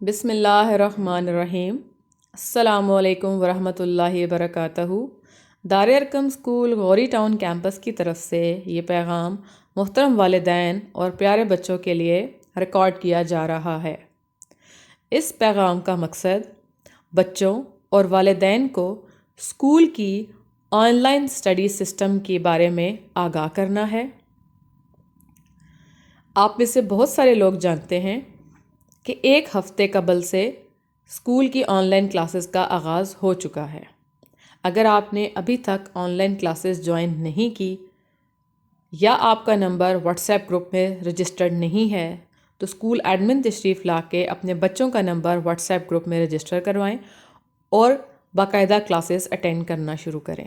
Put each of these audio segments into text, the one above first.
بسم اللہ الرحمن الرحیم۔ السلام علیکم ورحمۃ اللہ وبرکاتہ۔ Dar Arqam school Ghauri town campus کی طرف سے یہ پیغام محترم والدین اور پیارے بچوں کے لیے ریکارڈ کیا جا رہا ہے۔ اس پیغام کا مقصد بچوں اور والدین کو اسکول کی آن لائن اسٹڈی سسٹم کے بارے میں آگاہ کرنا ہے۔ آپ میں سے بہت سارے لوگ جانتے ہیں کہ ایک ہفتے قبل سے اسکول کی آن لائن کلاسز کا آغاز ہو چکا ہے۔ اگر آپ نے ابھی تک آن لائن کلاسز جوائن نہیں کی یا آپ کا نمبر واٹس ایپ گروپ میں رجسٹرڈ نہیں ہے تو اسکول ایڈمن تشریف لا کے اپنے بچوں کا نمبر واٹس ایپ گروپ میں رجسٹر کروائیں اور باقاعدہ کلاسز اٹینڈ کرنا شروع کریں۔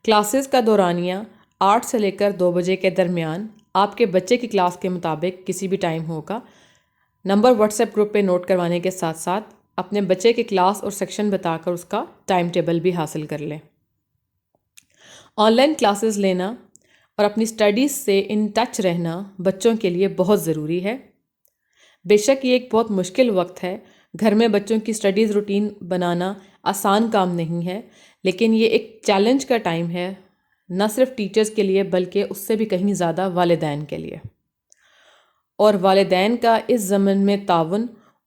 کلاسز کا دورانیہ 8 سے لے کر 2 بجے کے درمیان آپ کے بچے کی کلاس کے مطابق کسی بھی ٹائم ہوگا۔ نمبر واٹس ایپ گروپ پہ نوٹ کروانے کے ساتھ ساتھ اپنے بچے کی کلاس اور سیکشن بتا کر اس کا ٹائم ٹیبل بھی حاصل کر لیں۔ آن لائن کلاسز لینا اور اپنی اسٹڈیز سے ان ٹچ رہنا بچوں کے لیے بہت ضروری ہے۔ بے شک یہ ایک بہت مشکل وقت ہے، گھر میں بچوں کی اسٹڈیز روٹین بنانا آسان کام نہیں ہے، لیکن یہ ایک چیلنج کا ٹائم ہے، نہ صرف ٹیچرز کے لیے بلکہ اس سے بھی کہیں زیادہ والدین کے لیے۔ اور والدین کا اس زمن میں تعاون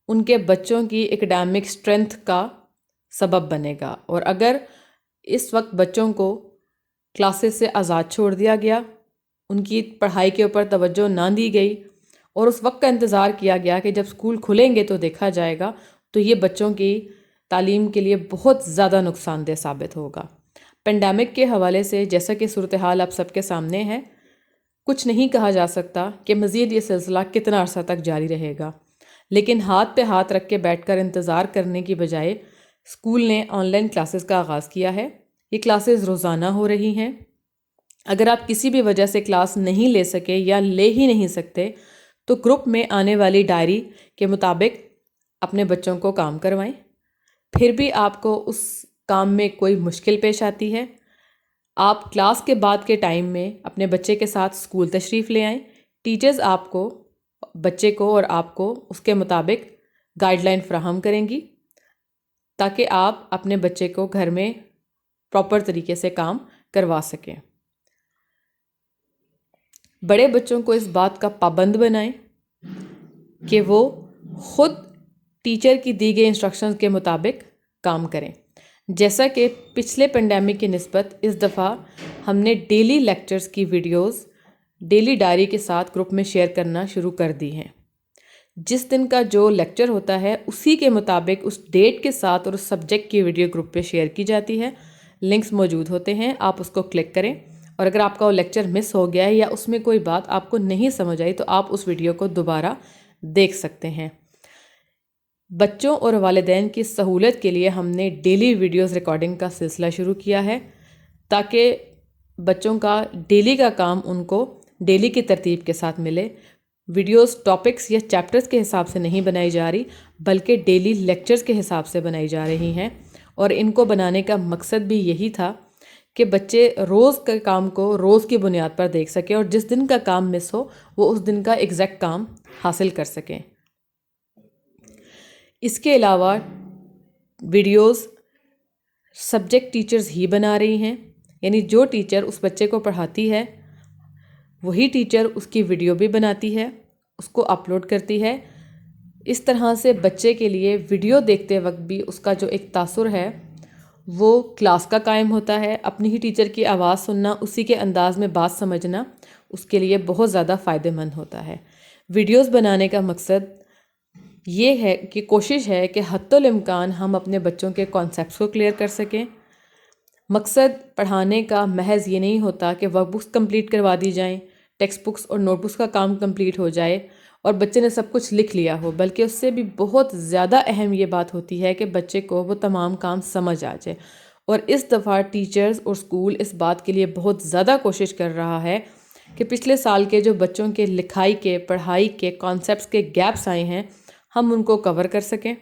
ان کے بچوں کی اکیڈیمک اسٹرینتھ کا سبب بنے گا، اور اگر اس وقت بچوں کو کلاسز سے آزاد چھوڑ دیا گیا، ان کی پڑھائی کے اوپر توجہ نہ دی گئی اور اس وقت کا انتظار کیا گیا کہ جب اسکول کھلیں گے تو دیکھا جائے گا، تو یہ بچوں کی تعلیم کے لیے بہت زیادہ نقصان دہ ثابت ہوگا۔ پینڈیمک کے حوالے سے جیسا کہ صورتحال آپ سب کے سامنے ہے، کچھ نہیں کہا جا سکتا کہ مزید یہ سلسلہ کتنا عرصہ تک جاری رہے گا، لیکن ہاتھ پہ ہاتھ رکھ کے بیٹھ کر انتظار کرنے کی بجائے اسکول نے آن لائن کلاسز کا آغاز کیا ہے۔ یہ کلاسز روزانہ ہو رہی ہیں۔ اگر آپ کسی بھی وجہ سے کلاس نہیں لے سکے یا لے ہی نہیں سکتے تو گروپ میں آنے والی ڈائری کے مطابق اپنے بچوں کو کام کروائیں۔ پھر بھی آپ کو اس کام میں کوئی مشکل پیش آتی ہے، آپ کلاس کے بعد کے ٹائم میں اپنے بچے کے ساتھ اسکول تشریف لے آئیں۔ ٹیچرز آپ کو، بچے کو اور آپ کو اس کے مطابق گائیڈ لائن فراہم کریں گی تاکہ آپ اپنے بچے کو گھر میں پراپر طریقے سے کام کروا سکیں۔ بڑے بچوں کو اس بات کا پابند بنائیں کہ وہ خود ٹیچر کی دی گئی انسٹرکشنز کے مطابق کام کریں۔ جیسا کہ پچھلے پینڈیمک کی نسبت اس دفعہ ہم نے ڈیلی لیکچرز کی ویڈیوز ڈیلی ڈائری کے ساتھ گروپ میں شیئر کرنا شروع کر دی ہیں۔ جس دن کا جو لیکچر ہوتا ہے اسی کے مطابق اس ڈیٹ کے ساتھ اور اس سبجیکٹ کی ویڈیو گروپ پہ شیئر کی جاتی ہے۔ لنکس موجود ہوتے ہیں، آپ اس کو کلک کریں، اور اگر آپ کا وہ لیکچر مس ہو گیا ہے یا اس میں کوئی بات آپ کو نہیں سمجھ آئی تو آپ اس ویڈیو کو دوبارہ دیکھ سکتے ہیں۔ بچوں اور والدین کی سہولت کے لیے ہم نے ڈیلی ویڈیوز ریکارڈنگ کا سلسلہ شروع کیا ہے تاکہ بچوں کا ڈیلی کا کام ان کو ڈیلی کی ترتیب کے ساتھ ملے۔ ویڈیوز ٹاپکس یا چیپٹرز کے حساب سے نہیں بنائی جا رہی بلکہ ڈیلی لیکچرز کے حساب سے بنائی جا رہی ہیں، اور ان کو بنانے کا مقصد بھی یہی تھا کہ بچے روز کے کام کو روز کی بنیاد پر دیکھ سکیں اور جس دن کا کام مس ہو وہ اس دن کا ایگزیکٹ کام حاصل کر سکیں۔ اس کے علاوہ ویڈیوز سبجیکٹ ٹیچرز ہی بنا رہی ہیں، یعنی جو ٹیچر اس بچے کو پڑھاتی ہے وہی ٹیچر اس کی ویڈیو بھی بناتی ہے، اس کو اپلوڈ کرتی ہے۔ اس طرح سے بچے کے لیے ویڈیو دیکھتے وقت بھی اس کا جو ایک تاثر ہے وہ کلاس کا قائم ہوتا ہے۔ اپنی ہی ٹیچر کی آواز سننا، اسی کے انداز میں بات سمجھنا اس کے لیے بہت زیادہ فائدہ مند ہوتا ہے۔ ویڈیوز بنانے کا مقصد یہ ہے کہ کوشش ہے کہ حتی الامکان ہم اپنے بچوں کے کانسیپٹس کو کلیئر کر سکیں۔ مقصد پڑھانے کا محض یہ نہیں ہوتا کہ ورک بکس کمپلیٹ کروا دی جائیں، ٹیکسٹ بکس اور نوٹ بکس کا کام کمپلیٹ ہو جائے اور بچے نے سب کچھ لکھ لیا ہو، بلکہ اس سے بھی بہت زیادہ اہم یہ بات ہوتی ہے کہ بچے کو وہ تمام کام سمجھ آ جائے۔ اور اس دفعہ ٹیچرز اور اسکول اس بات کے لیے بہت زیادہ کوشش کر رہا ہے کہ پچھلے سال کے جو بچوں کے لکھائی کے، پڑھائی کے، کانسیپٹس کے گیپس آئے ہیں ہم ان کو کور کر سکیں،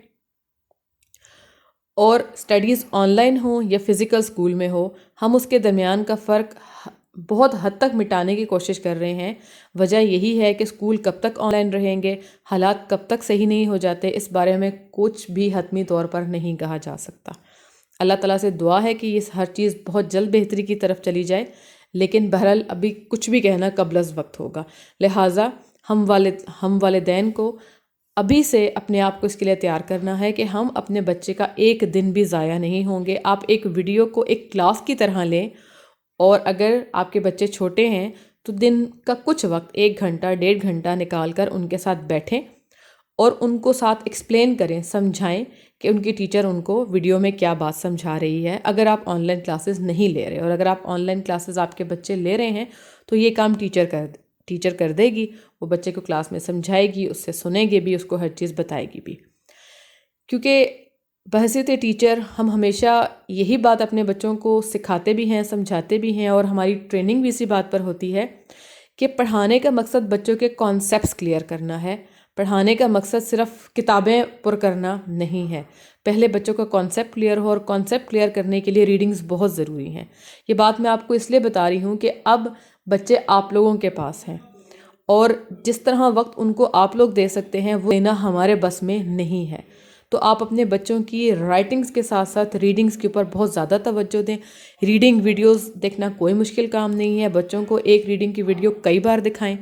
اور اسٹڈیز آن لائن ہوں یا فزیکل اسکول میں ہو ہم اس کے درمیان کا فرق بہت حد تک مٹانے کی کوشش کر رہے ہیں۔ وجہ یہی ہے کہ اسکول کب تک آن لائن رہیں گے، حالات کب تک صحیح نہیں ہو جاتے، اس بارے میں کچھ بھی حتمی طور پر نہیں کہا جا سکتا۔ اللہ تعالیٰ سے دعا ہے کہ یہ ہر چیز بہت جلد بہتری کی طرف چلی جائے، لیکن بہرحال ابھی کچھ بھی کہنا قبل از وقت ہوگا، لہٰذا ہم والدین کو ابھی سے اپنے آپ کو اس کے لیے تیار کرنا ہے کہ ہم اپنے بچے کا ایک دن بھی ضائع نہیں ہوں گے۔ آپ ایک ویڈیو کو ایک کلاس کی طرح لیں، اور اگر آپ کے بچے چھوٹے ہیں تو دن کا کچھ وقت 1 گھنٹہ 1.5 گھنٹہ نکال کر ان کے ساتھ بیٹھیں اور ان کو ساتھ ایکسپلین کریں، سمجھائیں کہ ان کی ٹیچر ان کو ویڈیو میں کیا بات سمجھا رہی ہے۔ اگر آپ آن لائن کلاسز نہیں لے رہے، اور اگر آپ آن لائن کلاسز آپ کے بچے لے رہے ہیں تو یہ کام ٹیچر کر دے گی، وہ بچے کو کلاس میں سمجھائے گی، اس سے سنے گی بھی، اس کو ہر چیز بتائے گی بھی۔ کیونکہ بحیثیت ٹیچر ہم ہمیشہ یہی بات اپنے بچوں کو سکھاتے بھی ہیں، سمجھاتے بھی ہیں، اور ہماری ٹریننگ بھی اسی بات پر ہوتی ہے کہ پڑھانے کا مقصد بچوں کے کانسیپٹس کلیئر کرنا ہے۔ پڑھانے کا مقصد صرف کتابیں پر کرنا نہیں ہے، پہلے بچوں کا کانسیپٹ کلیئر ہو، اور کانسیپٹ کلیئر کرنے کے لیے ریڈنگز بہت ضروری ہیں۔ یہ بات میں آپ کو اس لیے بتا رہی ہوں کہ اب بچے آپ لوگوں کے پاس ہیں، اور جس طرح وقت ان کو آپ لوگ دے سکتے ہیں وہ دینا ہمارے بس میں نہیں ہے۔ تو آپ اپنے بچوں کی رائٹنگز کے ساتھ ساتھ ریڈنگز کے اوپر بہت زیادہ توجہ دیں۔ ریڈنگ ویڈیوز دیکھنا کوئی مشکل کام نہیں ہے، بچوں کو ایک ریڈنگ کی ویڈیو کئی بار دکھائیں،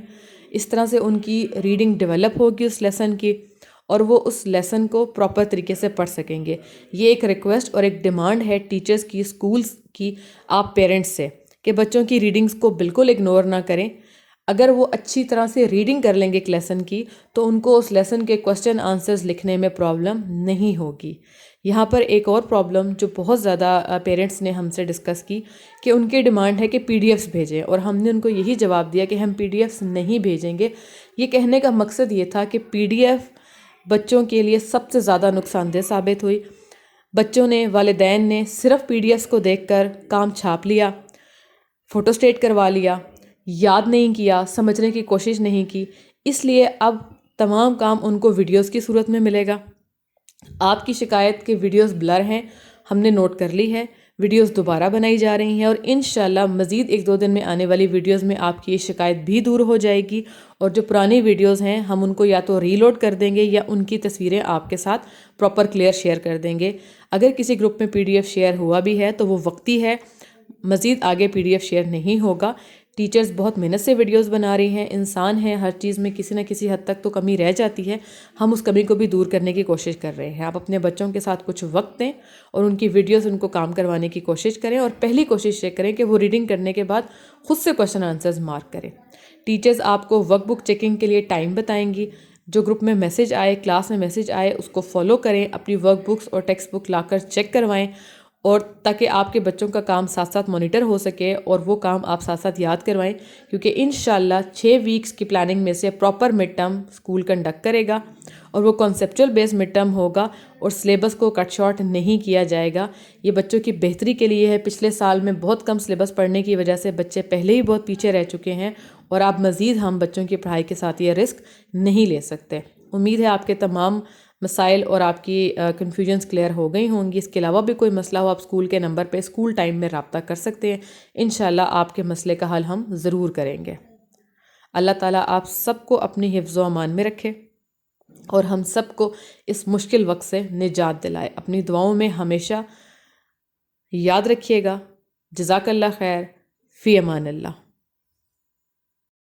اس طرح سے ان کی ریڈنگ ڈیولپ ہوگی اس لیسن کی، اور وہ اس لیسن کو پراپر طریقے سے پڑھ سکیں گے۔ یہ ایک ریکویسٹ اور ایک ڈیمانڈ ہے ٹیچرز کی، اسکولز کی، آپ پیرنٹس سے، کہ بچوں کی ریڈنگز کو بالکل اگنور نہ کریں۔ اگر وہ اچھی طرح سے ریڈنگ کر لیں گے ایک لیسن کی تو ان کو اس لیسن کے کوسچن آنسرز لکھنے میں پرابلم نہیں ہوگی۔ یہاں پر ایک اور پرابلم جو بہت زیادہ پیرنٹس نے ہم سے ڈسکس کی کہ ان کی ڈیمانڈ ہے کہ پی ڈی ایفس بھیجیں، اور ہم نے ان کو یہی جواب دیا کہ ہم پی ڈی ایفس نہیں بھیجیں گے۔ یہ کہنے کا مقصد یہ تھا کہ پی ڈی ایف بچوں کے لیے سب سے زیادہ نقصان دہ ثابت ہوئی۔ بچوں نے، والدین نے صرف پی ڈی ایفس کو دیکھ کر کام چھاپ لیا، فوٹو اسٹیٹ کروا لیا، یاد نہیں کیا، سمجھنے کی کوشش نہیں کی، اس لیے اب تمام کام ان کو ویڈیوز کی صورت میں ملے گا۔ آپ کی شکایت کہ ویڈیوز بلر ہیں ہم نے نوٹ کر لی ہے، ویڈیوز دوبارہ بنائی جا رہی ہیں، اور انشاءاللہ مزید 1-2 دن میں آنے والی ویڈیوز میں آپ کی یہ شکایت بھی دور ہو جائے گی، اور جو پرانی ویڈیوز ہیں ہم ان کو یا تو ری لوڈ کر دیں گے یا ان کی تصویریں آپ کے ساتھ پراپر کلیئر شیئر کر دیں گے۔ اگر کسی گروپ میں پی ڈی ایف شیئر ہوا بھی ہے تو وہ وقتی ہے، مزید آگے پی ڈی ایف شیئر نہیں ہوگا۔ ٹیچرز بہت محنت سے ویڈیوز بنا رہی ہیں، انسان ہیں، ہر چیز میں کسی نہ کسی حد تک تو کمی رہ جاتی ہے، ہم اس کمی کو بھی دور کرنے کی کوشش کر رہے ہیں۔ آپ اپنے بچوں کے ساتھ کچھ وقت دیں اور ان کی ویڈیوز ان کو کام کروانے کی کوشش کریں، اور پہلی کوشش یہ کریں کہ وہ ریڈنگ کرنے کے بعد خود سے کوسچن آنسرز مارک کریں۔ ٹیچرز آپ کو ورک بک چیکنگ کے لیے ٹائم بتائیں گی، جو گروپ میں میسج آئے، کلاس میں میسج آئے، اس کو فالو کریں، اپنی ورک بکس اور ٹیکسٹ بک لا کر چیک کروائیں، اور تاکہ آپ کے بچوں کا کام ساتھ ساتھ مانیٹر ہو سکے اور وہ کام آپ ساتھ ساتھ یاد کروائیں، کیونکہ انشاءاللہ 6 ویکس کی پلاننگ میں سے proper mid term school conduct کرے گا، اور وہ کنسیپچول بیس مڈ ٹرم ہوگا، اور سلیبس کو کٹ شارٹ نہیں کیا جائے گا۔ یہ بچوں کی بہتری کے لیے ہے۔ پچھلے سال میں بہت کم سلیبس پڑھنے کی وجہ سے بچے پہلے ہی بہت پیچھے رہ چکے ہیں، اور اب مزید ہم بچوں کی پڑھائی کے ساتھ یہ رسک نہیں لے سکتے۔ امید ہے آپ کے تمام مسائل اور آپ کی کنفیوژنس کلیئر ہو گئی ہوں گی۔ اس کے علاوہ بھی کوئی مسئلہ ہو آپ اسکول کے نمبر پہ اسکول ٹائم میں رابطہ کر سکتے ہیں، انشاءاللہ آپ کے مسئلے کا حل ہم ضرور کریں گے۔ اللہ تعالیٰ آپ سب کو اپنی حفظ و امان میں رکھے، اور ہم سب کو اس مشکل وقت سے نجات دلائے۔ اپنی دعاؤں میں ہمیشہ یاد رکھیے گا۔ جزاک اللہ خیر، فی امان اللہ۔